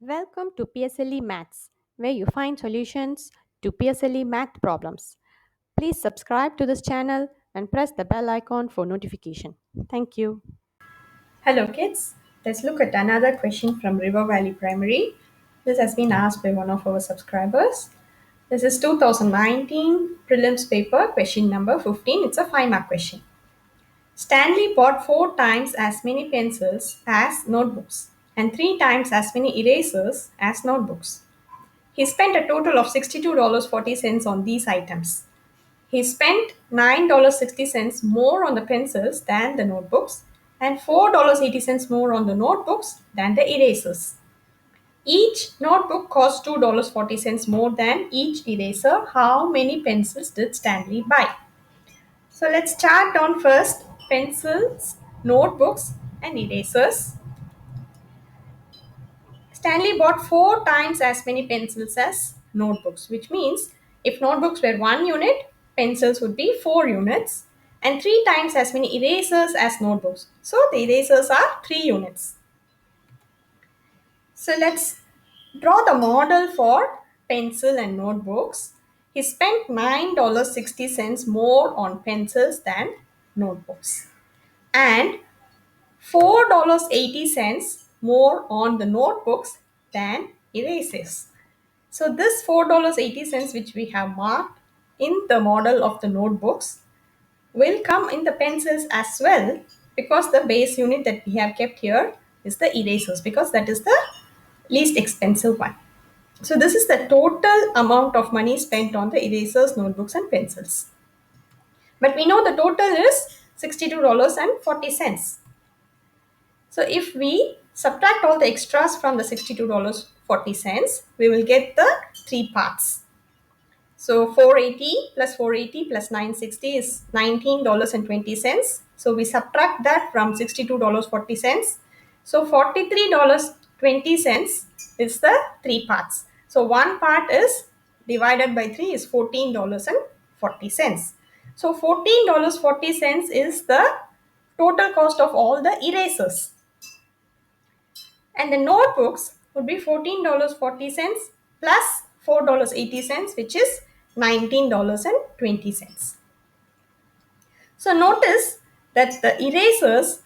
Welcome to PSLE Maths, where you find solutions to PSLE math problems. Please subscribe to this channel and press the bell icon for notification. Thank you. Hello kids, let's look at another question from River Valley Primary. This has been asked by one of our subscribers. This is 2019 prelims paper question number 15. It's a 5-mark question. Stanley bought 4 times as many pencils as notebooks and 3 times as many erasers as notebooks. He spent a total of $62.40 on these items. He spent $9.60 more on the pencils than the notebooks and $4.80 more on the notebooks than the erasers. Each notebook cost $2.40 more than each eraser. How many pencils did Stanley buy? So let's start on first pencils, notebooks, and erasers. Stanley bought 4 times as many pencils as notebooks, which means if notebooks were 1 unit, pencils would be 4 units, and 3 times as many erasers as notebooks. So the erasers are 3 units. So let's draw the model for pencil and notebooks. He spent $9.60 more on pencils than notebooks, and $4.80 more on the notebooks than erasers. So this $4.80 which we have marked in the model of the notebooks will come in the pencils as well, because the base unit that we have kept here is the erasers, because that is the least expensive one. So this is the total amount of money spent on the erasers, notebooks and pencils. But we know the total is $62.40. So if we subtract all the extras from the $62.40, we will get the 3 parts. So 480 plus 480 plus 960 is $19.20. So we subtract that from $62.40. So $43.20 is the 3 parts. So 1 part is divided by 3 is $14.40. So $14.40 is the total cost of all the erasers. And the notebooks would be $14.40 plus $4.80, which is $19.20. So notice that the erasers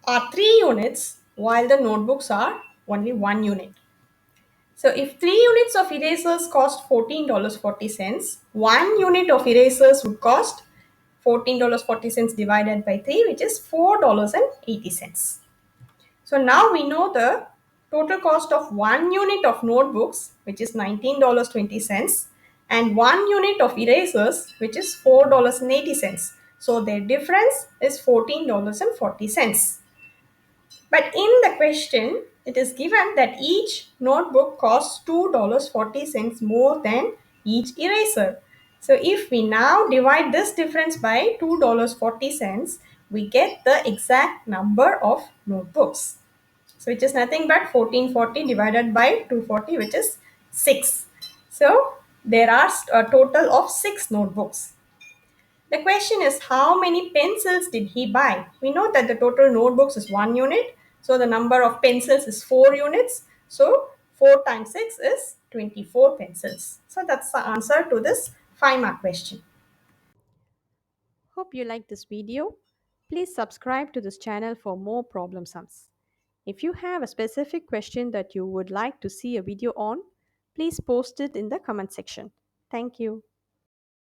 are 3 units while the notebooks are only 1 unit. So if 3 units of erasers cost $14.40, 1 unit of erasers would cost $14.40 divided by 3, which is $4.80. So now we know the total cost of 1 unit of notebooks, which is $19.20, and 1 unit of erasers, which is $4.80. So their difference is $14.40. But in the question, it is given that each notebook costs $2.40 more than each eraser. So if we now divide this difference by $2.40, we get the exact number of notebooks. So which is nothing but 1440 divided by 240, which is 6. So there are a total of 6 notebooks. The question is, how many pencils did he buy? We know that the total notebooks is 1 unit. So the number of pencils is 4 units. So 4 times 6 is 24 pencils. So that's the answer to this 5-mark question. Hope you like this video. Please subscribe to this channel for more problem sums. If you have a specific question that you would like to see a video on, please post it in the comment section. Thank you.